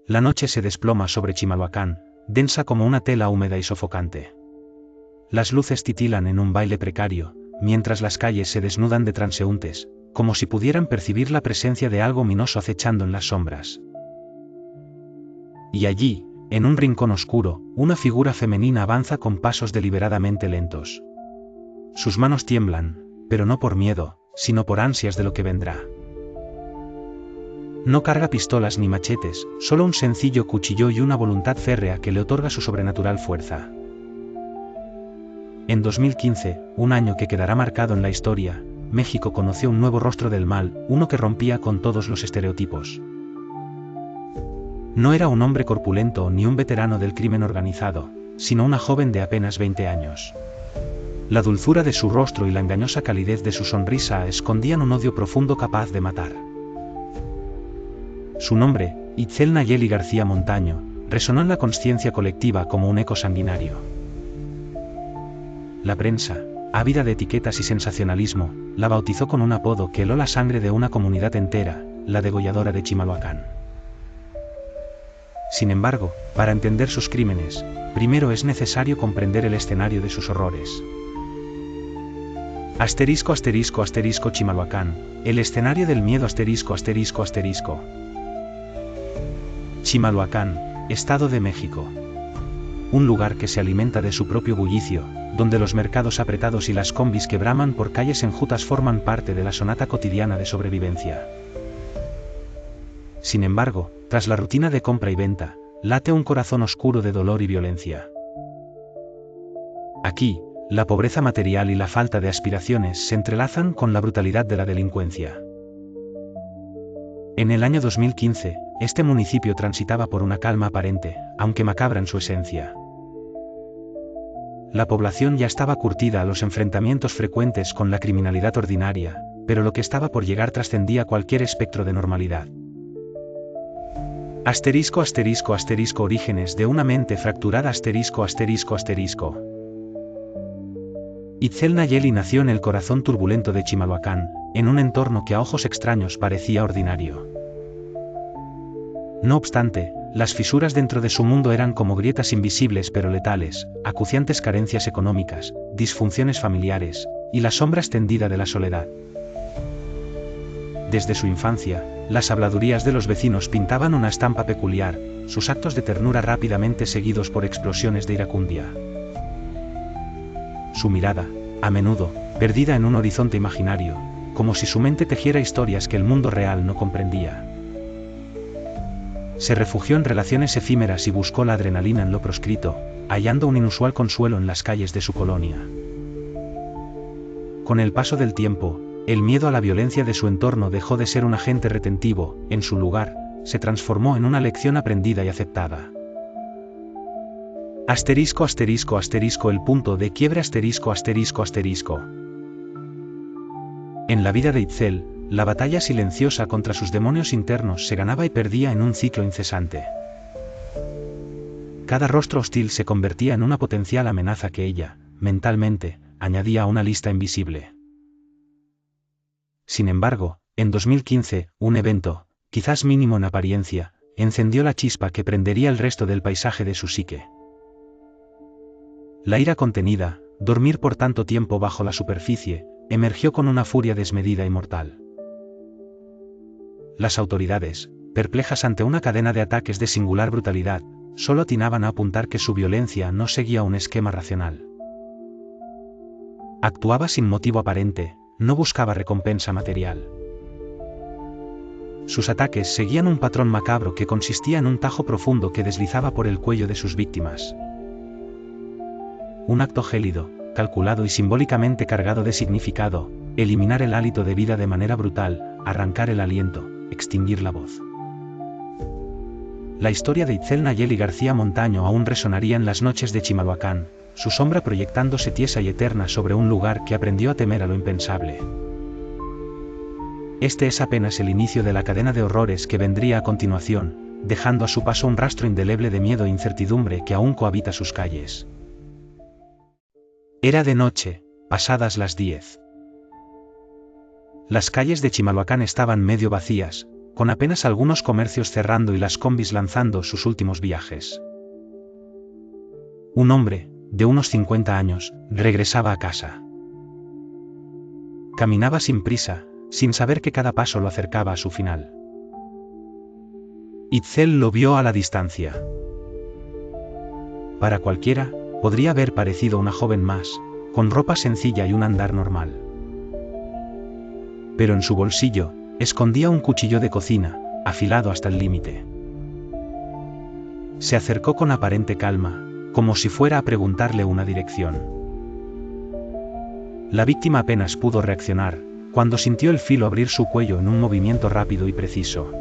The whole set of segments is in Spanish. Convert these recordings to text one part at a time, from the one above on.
La noche se desploma sobre Chimalhuacán, densa como una tela húmeda y sofocante. Las luces titilan en un baile precario, mientras las calles se desnudan de transeúntes, como si pudieran percibir la presencia de algo ominoso acechando en las sombras. Y allí, en un rincón oscuro, una figura femenina avanza con pasos deliberadamente lentos. Sus manos tiemblan, pero no por miedo, sino por ansias de lo que vendrá. No carga pistolas ni machetes, solo un sencillo cuchillo y una voluntad férrea que le otorga su sobrenatural fuerza. En 2015, un año que quedará marcado en la historia, México conoció un nuevo rostro del mal, uno que rompía con todos los estereotipos. No era un hombre corpulento ni un veterano del crimen organizado, sino una joven de apenas 20 años. La dulzura de su rostro y la engañosa calidez de su sonrisa escondían un odio profundo capaz de matar. Su nombre, Itzel Nayeli García Montaño, resonó en la consciencia colectiva como un eco sanguinario. La prensa, ávida de etiquetas y sensacionalismo, la bautizó con un apodo que heló la sangre de una comunidad entera, la degolladora de Chimalhuacán. Sin embargo, para entender sus crímenes, primero es necesario comprender el escenario de sus horrores. Asterisco asterisco asterisco Chimalhuacán, el escenario del miedo asterisco asterisco asterisco. Chimalhuacán, Estado de México. Un lugar que se alimenta de su propio bullicio, donde los mercados apretados y las combis que braman por calles enjutas forman parte de la sonata cotidiana de sobrevivencia. Sin embargo, tras la rutina de compra y venta, late un corazón oscuro de dolor y violencia. Aquí, la pobreza material y la falta de aspiraciones se entrelazan con la brutalidad de la delincuencia. En el año 2015, este municipio transitaba por una calma aparente, aunque macabra en su esencia. La población ya estaba curtida a los enfrentamientos frecuentes con la criminalidad ordinaria, pero lo que estaba por llegar trascendía cualquier espectro de normalidad. Asterisco asterisco asterisco orígenes de una mente fracturada asterisco asterisco asterisco. Itzel Nayeli nació en el corazón turbulento de Chimalhuacán, en un entorno que a ojos extraños parecía ordinario. No obstante, las fisuras dentro de su mundo eran como grietas invisibles pero letales, acuciantes carencias económicas, disfunciones familiares, y la sombra extendida de la soledad. Desde su infancia, las habladurías de los vecinos pintaban una estampa peculiar, sus actos de ternura rápidamente seguidos por explosiones de iracundia. Su mirada, a menudo, perdida en un horizonte imaginario, como si su mente tejiera historias que el mundo real no comprendía. Se refugió en relaciones efímeras y buscó la adrenalina en lo proscrito, hallando un inusual consuelo en las calles de su colonia. Con el paso del tiempo, el miedo a la violencia de su entorno dejó de ser un agente retentivo, en su lugar, se transformó en una lección aprendida y aceptada. Asterisco asterisco asterisco el punto de quiebre asterisco asterisco asterisco. En la vida de Itzel, la batalla silenciosa contra sus demonios internos se ganaba y perdía en un ciclo incesante. Cada rostro hostil se convertía en una potencial amenaza que ella, mentalmente, añadía a una lista invisible. Sin embargo, en 2015, un evento, quizás mínimo en apariencia, encendió la chispa que prendería el resto del paisaje de su psique. La ira contenida, dormir por tanto tiempo bajo la superficie, emergió con una furia desmedida y mortal. Las autoridades, perplejas ante una cadena de ataques de singular brutalidad, solo atinaban a apuntar que su violencia no seguía un esquema racional. Actuaba sin motivo aparente, no buscaba recompensa material. Sus ataques seguían un patrón macabro que consistía en un tajo profundo que deslizaba por el cuello de sus víctimas. Un acto gélido, calculado y simbólicamente cargado de significado, eliminar el hálito de vida de manera brutal, arrancar el aliento, extinguir la voz. La historia de Itzel Nayeli García Montaño aún resonaría en las noches de Chimalhuacán, su sombra proyectándose tiesa y eterna sobre un lugar que aprendió a temer a lo impensable. Este es apenas el inicio de la cadena de horrores que vendría a continuación, dejando a su paso un rastro indeleble de miedo e incertidumbre que aún cohabita sus calles. Era de noche, pasadas las 10. Las calles de Chimalhuacán estaban medio vacías, con apenas algunos comercios cerrando y las combis lanzando sus últimos viajes. Un hombre, de unos 50 años, regresaba a casa. Caminaba sin prisa, sin saber que cada paso lo acercaba a su final. Itzel lo vio a la distancia. Para cualquiera, podría haber parecido una joven más, con ropa sencilla y un andar normal. Pero en su bolsillo, escondía un cuchillo de cocina, afilado hasta el límite. Se acercó con aparente calma, como si fuera a preguntarle una dirección. La víctima apenas pudo reaccionar, cuando sintió el filo abrir su cuello en un movimiento rápido y preciso.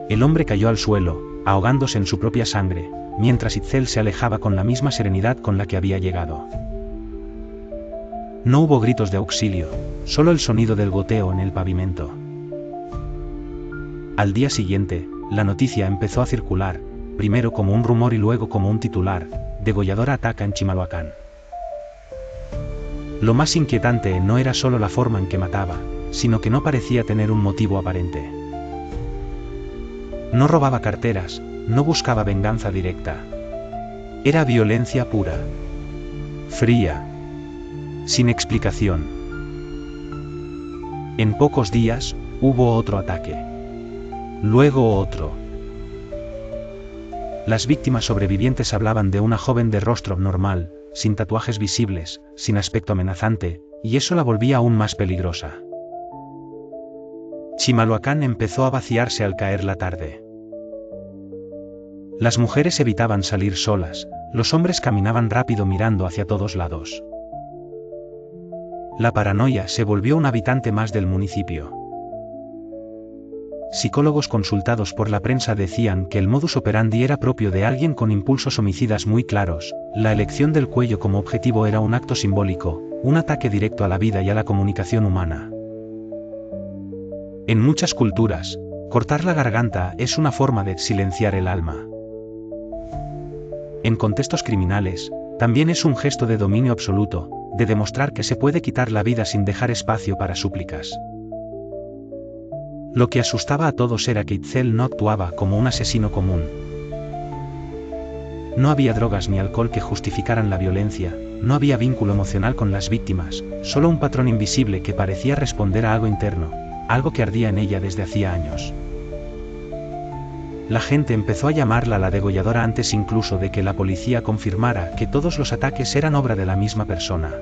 El hombre cayó al suelo, ahogándose en su propia sangre, mientras Itzel se alejaba con la misma serenidad con la que había llegado. No hubo gritos de auxilio, solo el sonido del goteo en el pavimento. Al día siguiente, la noticia empezó a circular, primero como un rumor y luego como un titular: degolladora ataca en Chimalhuacán. Lo más inquietante no era solo la forma en que mataba, sino que no parecía tener un motivo aparente. No robaba carteras, no buscaba venganza directa. Era violencia pura. Fría. Sin explicación. En pocos días, hubo otro ataque. Luego otro. Las víctimas sobrevivientes hablaban de una joven de rostro normal, sin tatuajes visibles, sin aspecto amenazante, y eso la volvía aún más peligrosa. Chimalhuacán empezó a vaciarse al caer la tarde. Las mujeres evitaban salir solas, los hombres caminaban rápido mirando hacia todos lados. La paranoia se volvió un habitante más del municipio. Psicólogos consultados por la prensa decían que el modus operandi era propio de alguien con impulsos homicidas muy claros. La elección del cuello como objetivo era un acto simbólico, un ataque directo a la vida y a la comunicación humana. En muchas culturas, cortar la garganta es una forma de silenciar el alma. En contextos criminales, también es un gesto de dominio absoluto, de demostrar que se puede quitar la vida sin dejar espacio para súplicas. Lo que asustaba a todos era que Itzel no actuaba como un asesino común. No había drogas ni alcohol que justificaran la violencia, no había vínculo emocional con las víctimas, solo un patrón invisible que parecía responder a algo interno, algo que ardía en ella desde hacía años. La gente empezó a llamarla la degolladora antes incluso de que la policía confirmara que todos los ataques eran obra de la misma persona.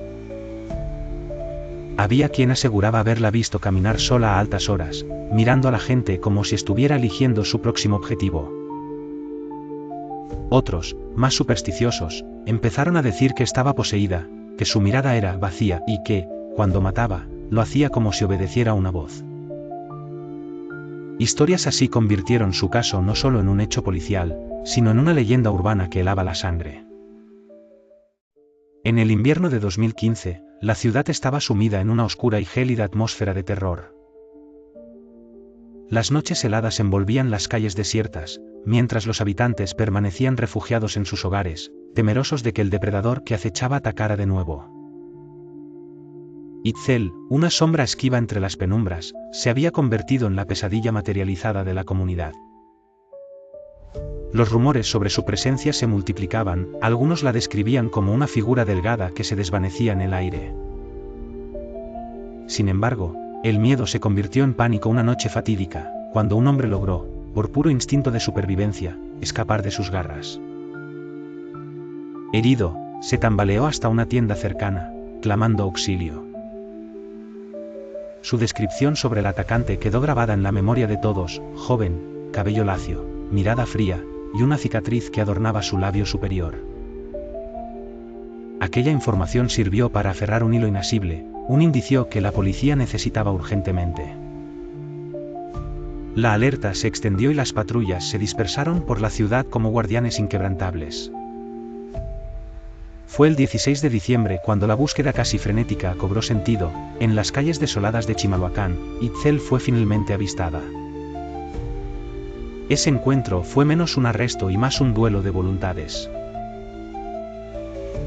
Había quien aseguraba haberla visto caminar sola a altas horas, mirando a la gente como si estuviera eligiendo su próximo objetivo. Otros, más supersticiosos, empezaron a decir que estaba poseída, que su mirada era vacía y que, cuando mataba, lo hacía como si obedeciera a una voz. Historias así convirtieron su caso no solo en un hecho policial, sino en una leyenda urbana que helaba la sangre. En el invierno de 2015, la ciudad estaba sumida en una oscura y gélida atmósfera de terror. Las noches heladas envolvían las calles desiertas, mientras los habitantes permanecían refugiados en sus hogares, temerosos de que el depredador que acechaba atacara de nuevo. Itzel, una sombra esquiva entre las penumbras, se había convertido en la pesadilla materializada de la comunidad. Los rumores sobre su presencia se multiplicaban, algunos la describían como una figura delgada que se desvanecía en el aire. Sin embargo, el miedo se convirtió en pánico una noche fatídica, cuando un hombre logró, por puro instinto de supervivencia, escapar de sus garras. Herido, se tambaleó hasta una tienda cercana, clamando auxilio. Su descripción sobre el atacante quedó grabada en la memoria de todos: joven, cabello lacio, mirada fría, y una cicatriz que adornaba su labio superior. Aquella información sirvió para aferrar un hilo inasible, un indicio que la policía necesitaba urgentemente. La alerta se extendió y las patrullas se dispersaron por la ciudad como guardianes inquebrantables. Fue el 16 de diciembre cuando la búsqueda casi frenética cobró sentido. En las calles desoladas de Chimalhuacán, Itzel fue finalmente avistada. Ese encuentro fue menos un arresto y más un duelo de voluntades.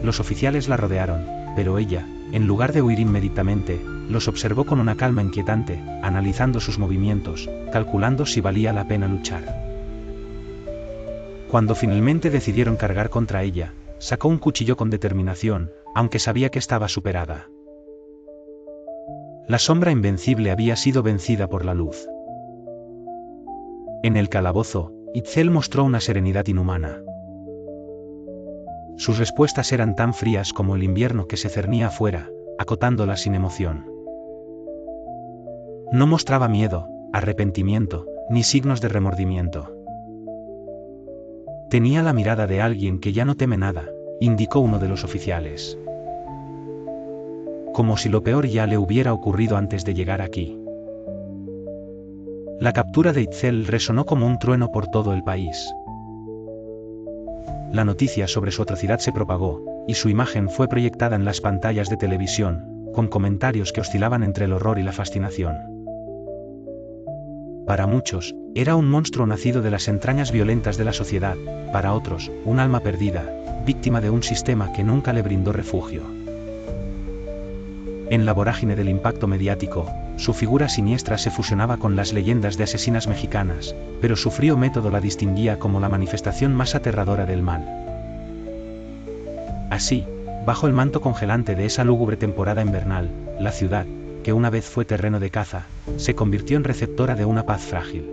Los oficiales la rodearon, pero ella, en lugar de huir inmediatamente, los observó con una calma inquietante, analizando sus movimientos, calculando si valía la pena luchar. Cuando finalmente decidieron cargar contra ella, sacó un cuchillo con determinación, aunque sabía que estaba superada. La sombra invencible había sido vencida por la luz. En el calabozo, Itzel mostró una serenidad inhumana. Sus respuestas eran tan frías como el invierno que se cernía afuera, acotándolas sin emoción. No mostraba miedo, arrepentimiento, ni signos de remordimiento. Tenía la mirada de alguien que ya no teme nada, indicó uno de los oficiales. Como si lo peor ya le hubiera ocurrido antes de llegar aquí. La captura de Itzel resonó como un trueno por todo el país. La noticia sobre su atrocidad se propagó, y su imagen fue proyectada en las pantallas de televisión, con comentarios que oscilaban entre el horror y la fascinación. Para muchos, era un monstruo nacido de las entrañas violentas de la sociedad, para otros, un alma perdida, víctima de un sistema que nunca le brindó refugio. En la vorágine del impacto mediático, su figura siniestra se fusionaba con las leyendas de asesinas mexicanas, pero su frío método la distinguía como la manifestación más aterradora del mal. Así, bajo el manto congelante de esa lúgubre temporada invernal, la ciudad, que una vez fue terreno de caza, se convirtió en receptora de una paz frágil.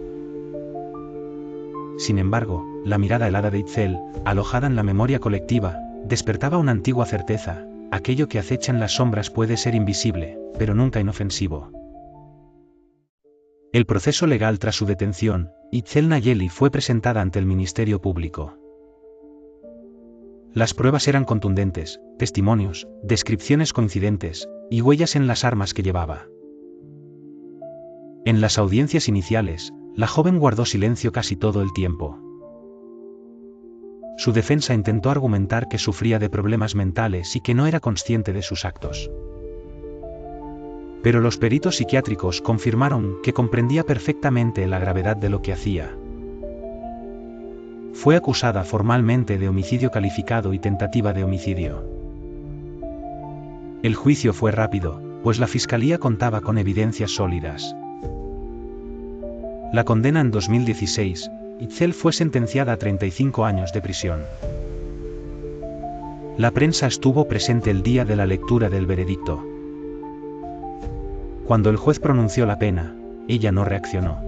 Sin embargo, la mirada helada de Itzel, alojada en la memoria colectiva, despertaba una antigua certeza: aquello que acecha en las sombras puede ser invisible, pero nunca inofensivo. El proceso legal tras su detención, Itzel Nayeli fue presentada ante el Ministerio Público. Las pruebas eran contundentes: testimonios, descripciones coincidentes, y huellas en las armas que llevaba. En las audiencias iniciales, la joven guardó silencio casi todo el tiempo. Su defensa intentó argumentar que sufría de problemas mentales y que no era consciente de sus actos. Pero los peritos psiquiátricos confirmaron que comprendía perfectamente la gravedad de lo que hacía. Fue acusada formalmente de homicidio calificado y tentativa de homicidio. El juicio fue rápido, pues la fiscalía contaba con evidencias sólidas. La condena en 2016, Itzel fue sentenciada a 35 años de prisión. La prensa estuvo presente el día de la lectura del veredicto. Cuando el juez pronunció la pena, ella no reaccionó.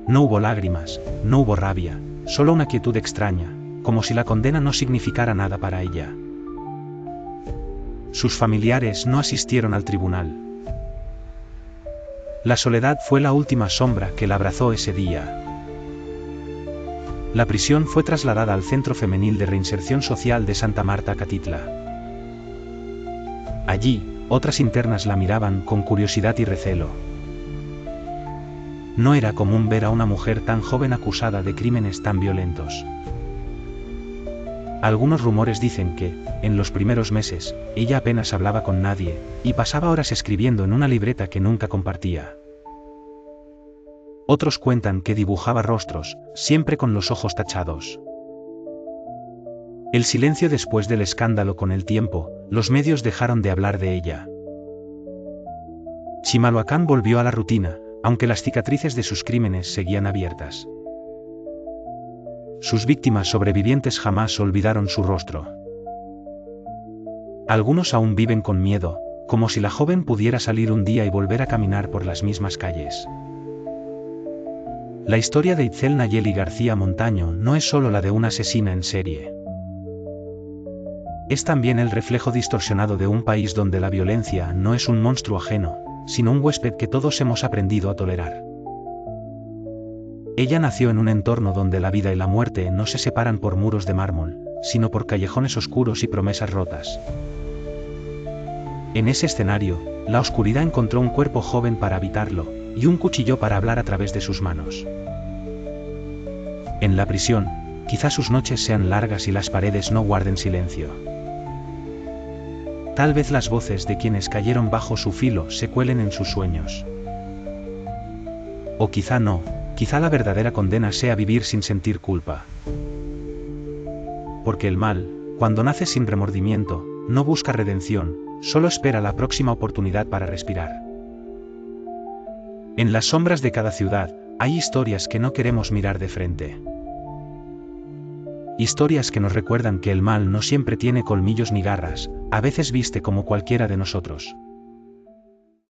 No hubo lágrimas, no hubo rabia, solo una quietud extraña, como si la condena no significara nada para ella. Sus familiares no asistieron al tribunal. La soledad fue la última sombra que la abrazó ese día. La prisión fue trasladada al Centro Femenil de Reinserción Social de Santa Marta, Catitla. Allí, otras internas la miraban con curiosidad y recelo. No era común ver a una mujer tan joven acusada de crímenes tan violentos. Algunos rumores dicen que, en los primeros meses, ella apenas hablaba con nadie, y pasaba horas escribiendo en una libreta que nunca compartía. Otros cuentan que dibujaba rostros, siempre con los ojos tachados. El silencio después del escándalo. Con el tiempo, los medios dejaron de hablar de ella. Chimalhuacán volvió a la rutina, aunque las cicatrices de sus crímenes seguían abiertas. Sus víctimas sobrevivientes jamás olvidaron su rostro. Algunos aún viven con miedo, como si la joven pudiera salir un día y volver a caminar por las mismas calles. La historia de Itzel Nayeli García Montaño no es solo la de una asesina en serie. Es también el reflejo distorsionado de un país donde la violencia no es un monstruo ajeno, sino un huésped que todos hemos aprendido a tolerar. Ella nació en un entorno donde la vida y la muerte no se separan por muros de mármol, sino por callejones oscuros y promesas rotas. En ese escenario, la oscuridad encontró un cuerpo joven para habitarlo, y un cuchillo para hablar a través de sus manos. En la prisión, quizás sus noches sean largas y las paredes no guarden silencio. Tal vez las voces de quienes cayeron bajo su filo se cuelen en sus sueños. O quizá no, quizá la verdadera condena sea vivir sin sentir culpa. Porque el mal, cuando nace sin remordimiento, no busca redención, solo espera la próxima oportunidad para respirar. En las sombras de cada ciudad, hay historias que no queremos mirar de frente. Historias que nos recuerdan que el mal no siempre tiene colmillos ni garras, a veces viste como cualquiera de nosotros.